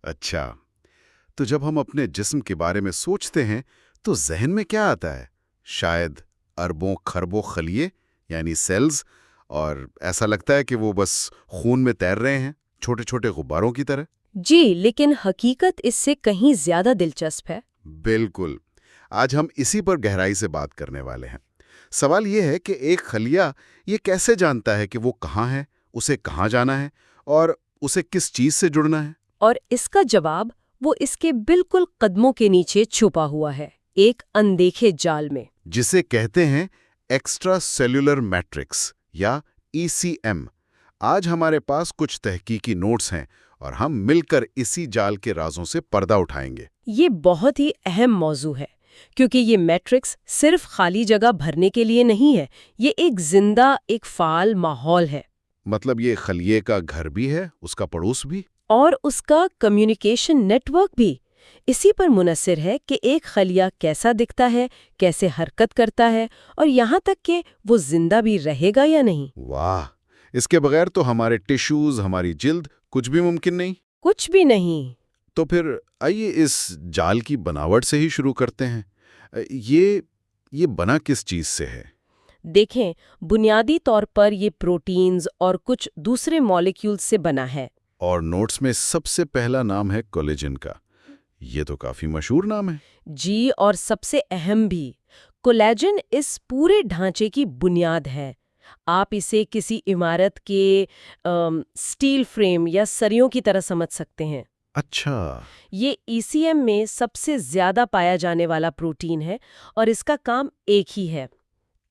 اچھا، تو جب ہم اپنے جسم کے بارے میں سوچتے ہیں تو ذہن میں کیا آتا ہے؟ شاید اربوں خربوں خلیے یعنی سیلز، اور ایسا لگتا ہے کہ وہ بس خون میں تیر رہے ہیں، چھوٹے چھوٹے غباروں کی طرح۔ جی، لیکن حقیقت اس سے کہیں زیادہ دلچسپ ہے۔ بالکل، آج ہم اسی پر گہرائی سے بات کرنے والے ہیں۔ سوال یہ ہے کہ ایک خلیہ یہ کیسے جانتا ہے کہ وہ کہاں ہے، اسے کہاں جانا ہے، اور اسے کس چیز سے جڑنا ہے؟ اور اس کا جواب وہ اس کے بالکل قدموں کے نیچے چھپا ہوا ہے، ایک اندیکھے جال میں۔ جسے کہتے ہیں ایکسٹرا سیلولر میٹرکس یا ECM۔ آج ہمارے پاس کچھ تحقیقی نوٹس ہیں اور ہم مل کر اسی جال کے رازوں سے پردہ اٹھائیں گے۔ یہ بہت ہی اہم موضوع ہے کیونکہ یہ میٹرکس صرف خالی جگہ بھرنے کے لیے نہیں ہے، یہ ایک زندہ، ایک فعال ماحول ہے۔ مطلب یہ خلیے کا گھر بھی ہے، اس کا پڑوس بھی؟ اور اس کا کمیونیکیشن نیٹ ورک بھی اسی پر منحصر ہے کہ ایک خلیہ کیسا دکھتا ہے، کیسے حرکت کرتا ہے، اور یہاں تک کہ وہ زندہ بھی رہے گا یا نہیں۔ واہ، اس کے بغیر تو ہمارے ٹیشوز، ہماری جلد، کچھ بھی ممکن نہیں۔ کچھ بھی نہیں۔ تو پھر آئیے اس جال کی بناوٹ سے ہی شروع کرتے ہیں۔ یہ بنا کس چیز سے ہے؟ دیکھیں، بنیادی طور پر یہ پروٹینز اور کچھ دوسرے مالیکیولز سے بنا ہے۔ اور نوٹس میں سب سے پہلا نام ہے کولیجن کا۔ یہ تو کافی مشہور نام ہے۔ جی، اور سب سے اہم بھی، کولیجن اس پورے ڈھانچے کی بنیاد ہے۔ آپ اسے کسی عمارت کے سٹیل فریم یا سریوں کی طرح سمجھ سکتے ہیں۔ اچھا، یہ ECM میں سب سے زیادہ پایا جانے والا پروٹین ہے اور اس کا کام ایک ہی ہے: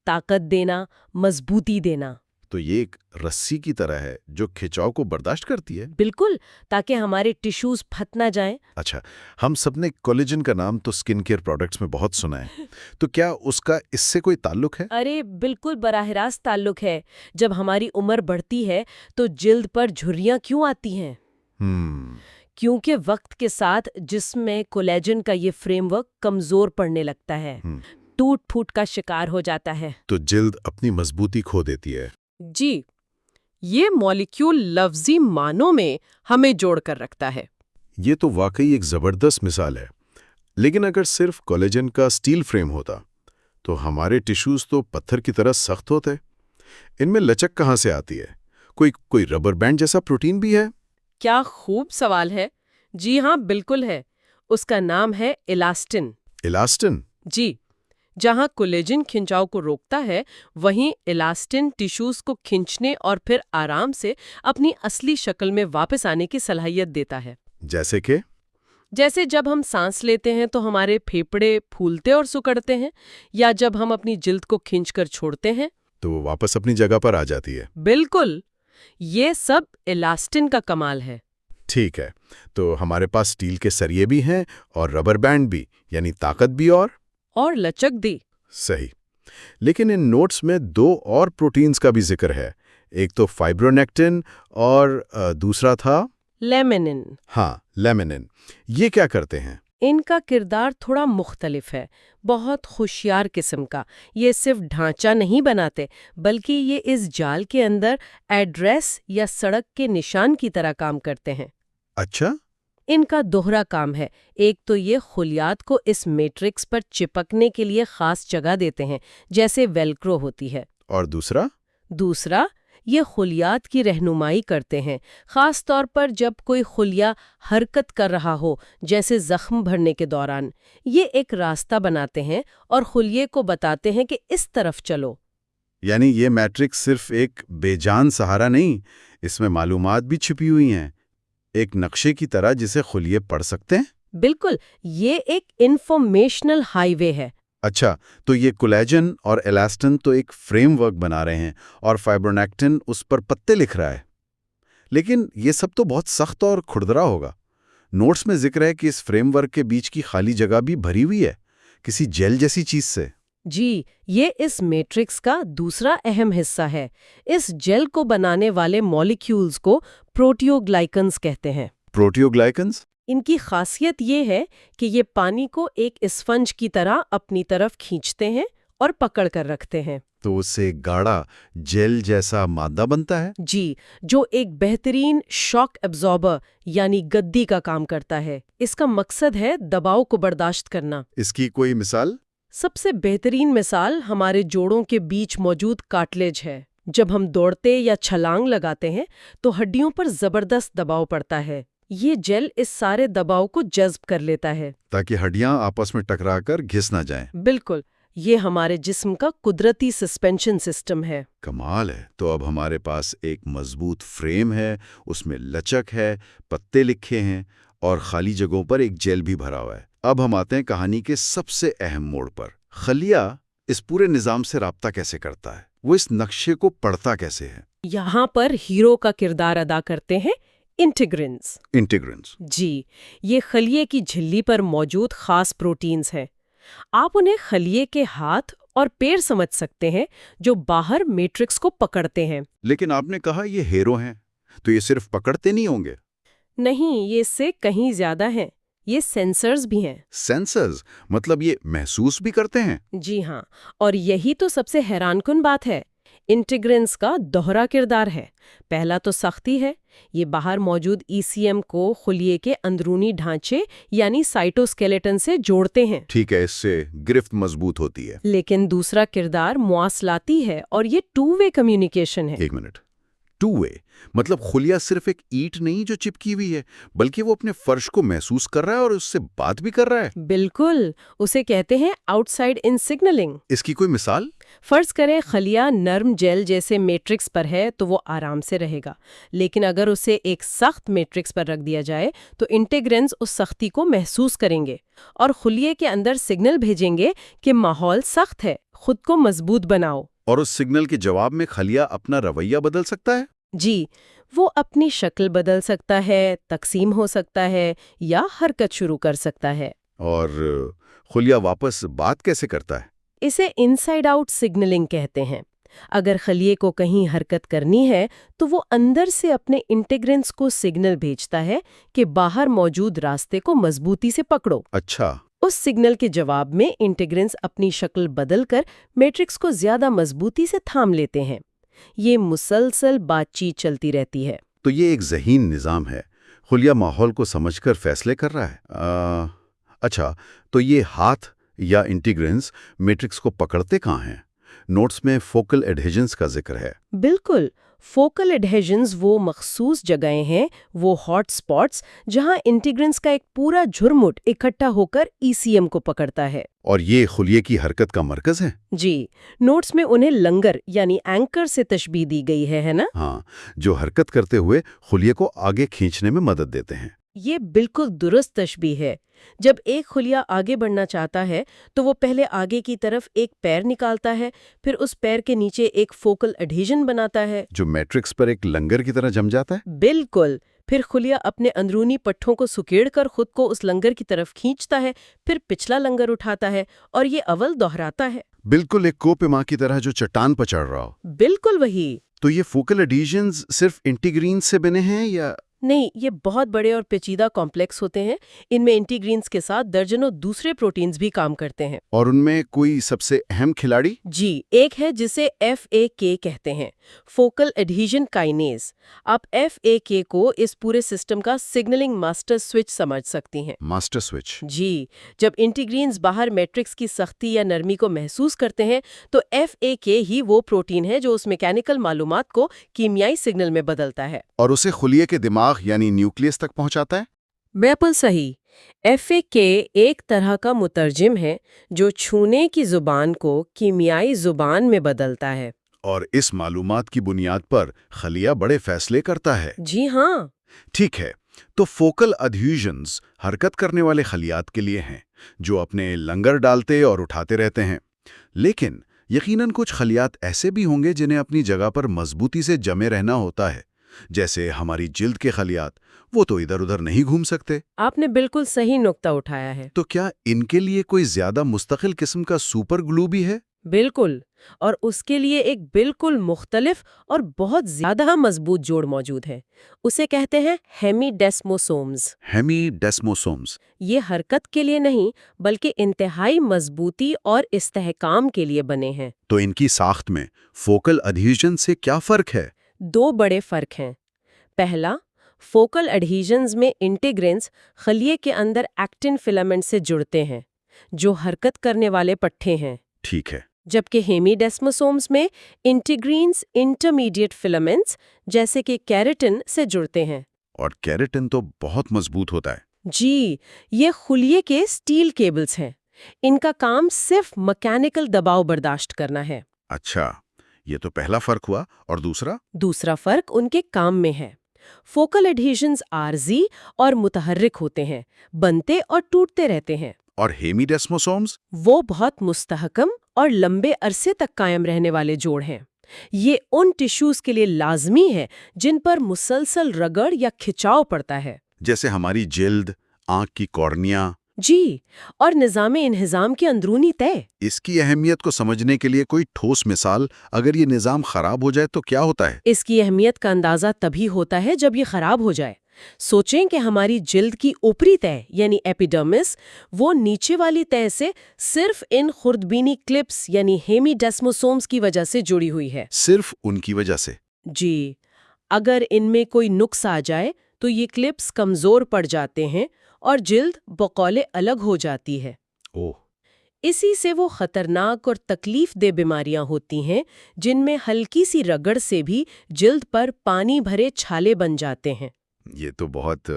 طاقت دینا، مضبوطی دینا۔ تو یہ ایک رسی کی طرح ہے جو کھچاؤ کو برداشت کرتی ہے؟ بالکل، تاکہ ہمارے ٹیشوز پھٹ نہ جائیں۔ اچھا، ہم سب نے کولیجن کا نام تو سکن کیئر پروڈکٹس میں بہت سنا ہے، تو کیا اس کا اس سے کوئی تعلق ہے؟ ارے بالکل براہ راست تعلق ہے۔ جب ہماری عمر بڑھتی ہے تو جلد پر جھریاں کیوں آتی ہیں؟ کیونکہ وقت کے ساتھ جسم میں کولیجن کا یہ فریم ورک کمزور پڑنے لگتا ہے، ٹوٹ پھوٹ کا شکار ہو جاتا ہے۔ تو جلد اپنی مضبوطی کھو دیتی ہے۔ جی، یہ مالیکیول لفظی معنوں میں ہمیں جوڑ کر رکھتا ہے۔ یہ تو واقعی ایک زبردست مثال ہے۔ لیکن اگر صرف کولیجن کا سٹیل فریم ہوتا تو ہمارے ٹیشوز تو پتھر کی طرح سخت ہوتے۔ ان میں لچک کہاں سے آتی ہے؟ کوئی ربر بینڈ جیسا پروٹین بھی ہے؟ کیا خوب سوال ہے۔ جی ہاں، بالکل ہے۔ اس کا نام ہے الاسٹن۔ الاسٹن؟ جی، جہاں کولیجن کھنچاؤ کو روکتا ہے، وہیں الاسٹن ٹیشوز کو کھنچنے اور پھر آرام سے اپنی اصلی شکل میں واپس آنے کی صلاحیت دیتا ہے۔ جیسے کہ؟ جیسے جب ہم سانس لیتے ہیں تو ہمارے پھیپھڑے پھولتے اور سکڑتے ہیں، یا جب ہم اپنی جلد کو کھینچ کر چھوڑتے ہیں تو وہ واپس اپنی جگہ پر آ جاتی ہے۔ بالکل، یہ سب الاسٹن کا کمال ہے۔ ٹھیک ہے، تو ہمارے پاس سٹیل کے سریے بھی ہیں اور ربر بینڈ بھی، یعنی طاقت بھی اور لچک دی۔ صحیح۔ لیکن ان نوٹس میں دو اور پروٹینز کا بھی ذکر ہے، ایک تو فائبرونیکٹن اور دوسرا تھا لیمنن۔ ہاں، لیمنن۔ یہ کیا کرتے ہیں؟ ان کا کردار تھوڑا مختلف ہے، بہت ہوشیار قسم کا۔ یہ صرف ڈھانچہ نہیں بناتے، بلکہ یہ اس جال کے اندر ایڈریس یا سڑک کے نشان کی طرح کام کرتے ہیں۔ اچھا؟ ان کا دوہرا کام ہے۔ ایک تو یہ خلیات کو اس میٹرکس پر چپکنے کے لیے خاص جگہ دیتے ہیں، جیسے ویلکرو ہوتی ہے۔ اور دوسرا یہ خلیات کی رہنمائی کرتے ہیں، خاص طور پر جب کوئی خلیہ حرکت کر رہا ہو، جیسے زخم بھرنے کے دوران۔ یہ ایک راستہ بناتے ہیں اور خلیے کو بتاتے ہیں کہ اس طرف چلو۔ یعنی یہ میٹرکس صرف ایک بے جان سہارا نہیں، اس میں معلومات بھی چھپی ہوئی ہیں، ایک نقشے کی طرح جسے خلیے پڑھ سکتے ہیں؟ بالکل، یہ ایک انفارمیشنل ہائی وے ہے۔ اچھا، تو یہ کولیجن اور الاسٹن تو ایک فریم ورک بنا رہے ہیں اور فائبرونیکٹن اس پر پتے لکھ رہا ہے، لیکن یہ سب تو بہت سخت اور کھردرا ہوگا۔ نوٹس میں ذکر ہے کہ اس فریم ورک کے بیچ کی خالی جگہ بھی بھری ہوئی ہے کسی جیل جیسی چیز سے۔ جی، یہ اس میٹرکس کا دوسرا اہم حصہ ہے۔ اس جیل کو بنانے والے مالیکیولز کو پروٹیوگلائکنز کہتے ہیں۔ پروٹیوگلائکنز؟ ان کی خاصیت یہ ہے کہ یہ پانی کو ایک اسفنج کی طرح اپنی طرف کھینچتے ہیں اور پکڑ کر رکھتے ہیں۔ تو اس سے گاڑا جیل جیسا مادہ بنتا ہے؟ جی، جو ایک بہترین شاک ایبزاربر یعنی گدی کا کام کرتا ہے۔ اس کا مقصد ہے دباؤ کو برداشت کرنا۔ اس کی کوئی مثال؟ سب سے بہترین مثال ہمارے جوڑوں کے بیچ موجود کارٹلیج ہے۔ جب ہم دوڑتے یا چھلانگ لگاتے ہیں تو ہڈیوں پر زبردست دباؤ پڑتا ہے۔ یہ جیل اس سارے دباؤ کو جذب کر لیتا ہے تاکہ ہڈیاں آپس میں ٹکرا کر گھس نہ جائیں۔ بالکل، یہ ہمارے جسم کا قدرتی سسپینشن سسٹم ہے۔ کمال ہے۔ تو اب ہمارے پاس ایک مضبوط فریم ہے، اس میں لچک ہے، پتے لکھے ہیں اور خالی جگہوں پر ایک جیل بھی بھرا ہوا ہے۔ اب ہم آتے ہیں کہانی کے سب سے اہم موڑ پر۔ خلیہ اس پورے نظام سے رابطہ کیسے کرتا ہے؟ وہ اس نقشے کو پڑھتا کیسے ہے؟ یہاں پر ہیرو کا کردار ادا کرتے ہیں انٹیگرنز۔ انٹیگرنز؟ جی، یہ خلیے کی جھلی پر موجود خاص پروٹینز ہیں۔ آپ انہیں خلیے کے ہاتھ اور پیر سمجھ سکتے ہیں جو باہر میٹرکس کو پکڑتے ہیں۔ لیکن آپ نے کہا یہ ہیرو ہیں، تو یہ صرف پکڑتے نہیں ہوں گے؟ نہیں، یہ اس سے کہیں زیادہ ہیں۔ یہ سینسرز بھی ہیں۔ سینسرز؟ مطلب یہ محسوس بھی کرتے ہیں؟ جی ہاں، اور یہی تو سب سے حیران کن بات ہے۔ انٹیگرنز کا دوہرا کردار ہے۔ پہلا تو سختی ہے، یہ باہر موجود ای سی ایم کو خلیے کے اندرونی ڈھانچے یعنی سائٹوسکیلیٹن سے جوڑتے ہیں۔ ٹھیک ہے، اس سے گرفت مضبوط ہوتی ہے۔ لیکن دوسرا کردار مواصلاتی ہے اور یہ ٹو وے کمیونیکیشن ہے۔ ایک منٹ، ٹو وے مطلب خلیہ صرف ایک اینٹ نہیں جو چپکی ہوئی ہے، بلکہ وہ اپنے فرش کو محسوس کر رہا ہے اور اس سے بات بھی کر رہا ہے۔ بالکل، اسے کہتے ہیں آؤٹ سائڈ ان سگنلنگ۔ اس کی کوئی مثال؟ فرض کریں خلیہ نرم جیل جیسے میٹرکس پر ہے تو وہ آرام سے رہے گا، لیکن اگر اسے ایک سخت میٹرکس پر رکھ دیا جائے تو انٹیگرنز اس سختی کو محسوس کریں گے اور خلیے کے اندر سگنل بھیجیں گے کہ ماحول سخت ہے، خود کو مضبوط بناؤ۔ اور اس سگنل کے جواب میں خلیہ اپنا رویہ بدل سکتا ہے؟ جی، وہ اپنی شکل بدل سکتا ہے، تقسیم ہو سکتا ہے یا حرکت شروع کر سکتا ہے۔ اور خلیہ واپس بات کیسے کرتا ہے؟ اسے انسائیڈ آؤٹ سگنلنگ کہتے ہیں۔ اگر خلیے کو کہیں حرکت کرنی ہے تو وہ اندر سے اپنے انٹیگرنز کو سگنل بھیجتا ہے کہ باہر موجود راستے کو مضبوطی سے پکڑو۔ اچھا۔ اس سگنل کے جواب میں انٹیگرنز اپنی شکل بدل کر میٹرکس کو زیادہ مضبوطی سے تھام لیتے ہیں۔ یہ مسلسل بات چیت چلتی رہتی ہے۔ تو یہ ایک ذہین نظام ہے، خلیہ ماحول کو سمجھ کر فیصلے کر رہا ہے۔ اچھا، تو یہ ہاتھ یا انٹیگرنز میٹرکس کو پکڑتے کہاں ہیں؟ نوٹس میں فوکل ایڈہیژنز کا ذکر ہے۔ بالکل، فوکل ایڈہیژنز وہ مخصوص جگہیں ہیں، وہ ہاٹ سپاٹس جہاں انٹیگرنز کا ایک پورا جھرمٹ اکٹھا ہو کر ای سی ایم کو پکڑتا ہے۔ اور یہ خلیے کی حرکت کا مرکز ہے؟ جی، نوٹس میں انہیں لنگر یعنی اینکر سے تشبیہ دی گئی ہے نا؟ ہاں، جو حرکت کرتے ہوئے خلیے کو آگے کھینچنے میں مدد دیتے ہیں۔ یہ بالکل درست تشبیہ ہے۔ جب ایک خلیہ آگے بڑھنا چاہتا ہے تو وہ پہلے آگے کی طرف ایک پیر نکالتا ہے، پھر اس پیر کے نیچے ایک فوکل ایڈہیژن بناتا ہے جو میٹرکس پر ایک لنگر کی طرح جم جاتا ہے؟ بالکل، پھر خلیہ اپنے اندرونی پٹھوں کو سکیڑ کر خود کو اس لنگر کی طرف کھینچتا ہے، پھر پچھلا لنگر اٹھاتا ہے اور یہ اول دہراتا ہے۔ بالکل ایک کوپیما کی طرح جو چٹان پر چڑھ رہا ہو۔ بالکل وہی۔ تو یہ فوکل ایڈہیژنز صرف انٹیگرینز سے بنے ہیں یا؟ نہیں، یہ بہت بڑے اور پیچیدہ کمپلیکس ہوتے ہیں۔ ان میں انٹیگرینز کے ساتھ درجنوں دوسرے پروٹینز بھی کام کرتے ہیں۔ اور ان میں کوئی سب سے اہم کھلاڑی؟ جی، ایک ہے جسے FAK کہتے ہیں، فوکل ایڈہیژن کائنیز۔ آپ FAK کو اس پورے سسٹم کا سگنلنگ ماسٹر سوئچ سمجھ سکتی ہیں۔ Master switch? جی، جب انٹیگرینز باہر میٹرکس کی سختی یا نرمی کو محسوس کرتے ہیں تو FAK ہی وہ پروٹین ہے جو اس میکینیکل معلومات کو کیمیائی سگنل میں بدلتا ہے اور اسے خلیے کے دماغ یعنی نیوکلیس تک پہنچاتا ہے؟ بالکل صحیح۔ FAK ایک طرح کا مترجم ہے جو چھونے کی زبان کو کیمیائی زبان میں بدلتا ہے۔ اور اس معلومات کی بنیاد پر خلیہ بڑے فیصلے کرتا ہے۔ جی ہاں۔ ٹھیک ہے، تو فوکل ایڈہیژنز حرکت کرنے والے خلیات کے لیے ہیں جو اپنے لنگر ڈالتے اور اٹھاتے رہتے ہیں، لیکن یقیناً کچھ خلیات ایسے بھی ہوں گے جنہیں اپنی جگہ پر مضبوطی سے جمے رہنا ہوتا ہے، جیسے ہماری جلد کے خلیات، وہ تو ادھر ادھر نہیں گھوم سکتے۔ آپ نے بالکل صحیح نقطہ اٹھایا ہے۔ تو کیا ان کے لیے کوئی زیادہ مستقل قسم کا سپر گلو بھی ہے؟ بالکل، اور اس کے لیے ایک بالکل مختلف اور بہت زیادہ مضبوط جوڑ موجود ہے. اسے کہتے ہیں ہیمیڈیسموسومز. ہیمیڈیسموسومز. یہ حرکت کے لیے نہیں بلکہ انتہائی مضبوطی اور استحکام کے لیے بنے ہیں. تو ان کی ساخت میں فوکل ایڈہیژن سے کیا فرق ہے؟ 2 بڑے فرق ہیں. پہلا، فوکل ایڈہیژنز میں انٹیگرینز خلیے کے اندر ایکٹن فلامنٹ سے جڑتے ہیں جو حرکت کرنے والے پٹھے ہیں. ٹھیک ہے. جبکہ ہیمیڈیسموسومز میں انٹیگرینز انٹرمیڈیٹ فلامنٹس جیسے کہ کیراٹن سے جڑتے ہیں. اور کیراٹن تو بہت مضبوط ہوتا ہے. جی، یہ خلیے کے اسٹیل کیبلز ہیں. ان کا کام صرف مکینیکل دباؤ برداشت کرنا ہے. اچھا، یہ تو پہلا فرق ہوا. اور دوسرا فرق ان کے کام میں ہے. فوکل ایڈہیژنز عارضی اور متحرک ہوتے ہیں، بنتے اور ٹوٹتے رہتے ہیں. اور ہیمیڈیسموسومز؟ وہ بہت مستحکم اور لمبے عرصے تک قائم رہنے والے جوڑ ہیں. یہ ان ٹیشوز کے لیے لازمی ہے جن پر مسلسل رگڑ یا کھچاؤ پڑتا ہے. جیسے ہماری جلد، آنکھ کی کارنیا. جی، اور نظام انہضام کی اندرونی طے. اس کی اہمیت کو سمجھنے کے لیے کوئی ٹھوس مثال، اگر یہ نظام خراب ہو جائے تو کیا ہوتا ہے؟ اس کی اہمیت کا اندازہ تبھی ہوتا ہے جب یہ خراب ہو جائے. سوچیں کہ ہماری جلد کی اوپری تہہ یعنی ایپیڈرمس وہ نیچے والی تہہ سے صرف ان خردبینی کلپس یعنی ہیمیڈیسموسومز کی وجہ سے جڑی ہوئی ہے. صرف ان کی وجہ سے؟ جی، اگر ان میں کوئی نقص آ جائے تو یہ کلپس کمزور پڑ جاتے ہیں اور جلد بقول الگ ہو جاتی ہے. اسی سے وہ خطرناک اور تکلیف دہ بیماریاں ہوتی ہیں جن میں ہلکی سی رگڑ سے بھی جلد پر پانی بھرے چھالے بن جاتے ہیں. یہ تو بہت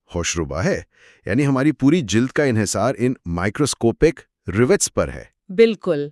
ہوشربا ہے. یعنی ہماری پوری جلد کا انحصار ان مائکروسکوپک ریوٹس پر ہے. بالکل.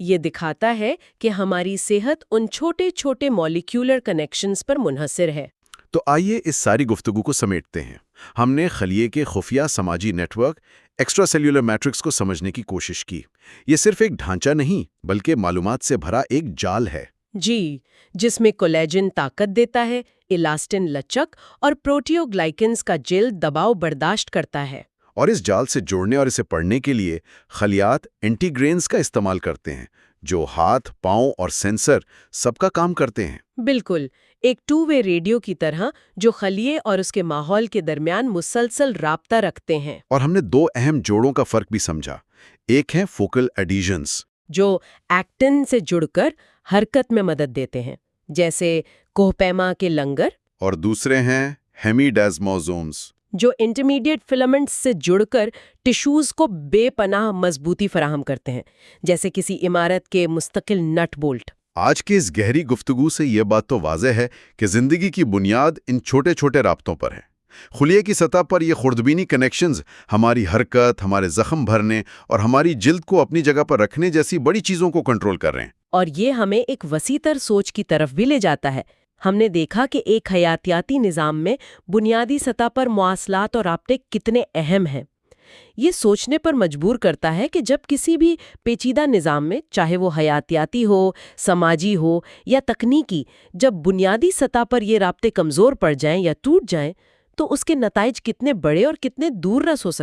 یہ دکھاتا ہے کہ ہماری صحت ان چھوٹے چھوٹے مالیکیولر کنیکشنز پر منحصر ہے. تو آئیے اس ساری گفتگو کو سمیٹتے ہیں. ہم نے خلیے کے خفیہ سماجی network extra cellular matrix کو سمجھنے کی کوشش کی. یہ صرف ایک ڈھانچہ نہیں بلکہ معلومات سے بھرا ایک جال ہے. جی، جس میں کولیجن طاقت دیتا ہے، الاسٹن لچک اور پروٹیوگلائکنز کا جلد دباؤ برداشت کرتا ہے. اور اس جال سے جوڑنے اور اسے پڑھنے کے لیے خلیات انٹیگرینز کا استعمال کرتے ہیں جو ہاتھ، پاؤں اور سینسر سب کا کام کرتے ہیں. بالکل، ایک 2 وے ریڈیو کی طرح جو خلیے اور اس کے ماحول کے درمیان مسلسل رابطہ رکھتے ہیں. اور ہم نے 2 اہم جوڑوں کا فرق بھی سمجھا. ایک ہے فوکل ایڈہیژنز جو ایکٹن سے جڑ کر حرکت میں مدد دیتے ہیں جیسے کوہپیما کے لنگر. اور دوسرے ہیں ہیمیڈیسموسومز جو انٹرمیڈیٹ فلامنٹس سے جڑ کر ٹیشوز کو بے پناہ مضبوطی فراہم کرتے ہیں جیسے کسی عمارت کے مستقل نٹ بولٹ. آج کی اس گہری گفتگو سے یہ بات تو واضح ہے کہ زندگی کی بنیاد ان چھوٹے چھوٹے رابطوں پر ہے. خلیے کی سطح پر یہ خردبینی کنیکشنز ہماری حرکت، ہمارے زخم بھرنے اور ہماری جلد کو اپنی جگہ پر رکھنے جیسی بڑی چیزوں کو کنٹرول کر رہے ہیں. اور یہ ہمیں ایک وسیع تر سوچ کی طرف بھی لے جاتا ہے. ہم نے دیکھا کہ ایک حیاتیاتی نظام میں بنیادی سطح پر مواصلات اور رابطے کتنے اہم ہیں. یہ سوچنے پر مجبور کرتا ہے کہ جب کسی بھی پیچیدہ نظام میں، چاہے وہ حیاتیاتی ہو، سماجی ہو یا تکنیکی، جب بنیادی سطح پر یہ رابطے کمزور پڑ جائیں یا ٹوٹ جائیں تو اس کے نتائج کتنے بڑے اور کتنے دور رس ہو سکتے ہیں.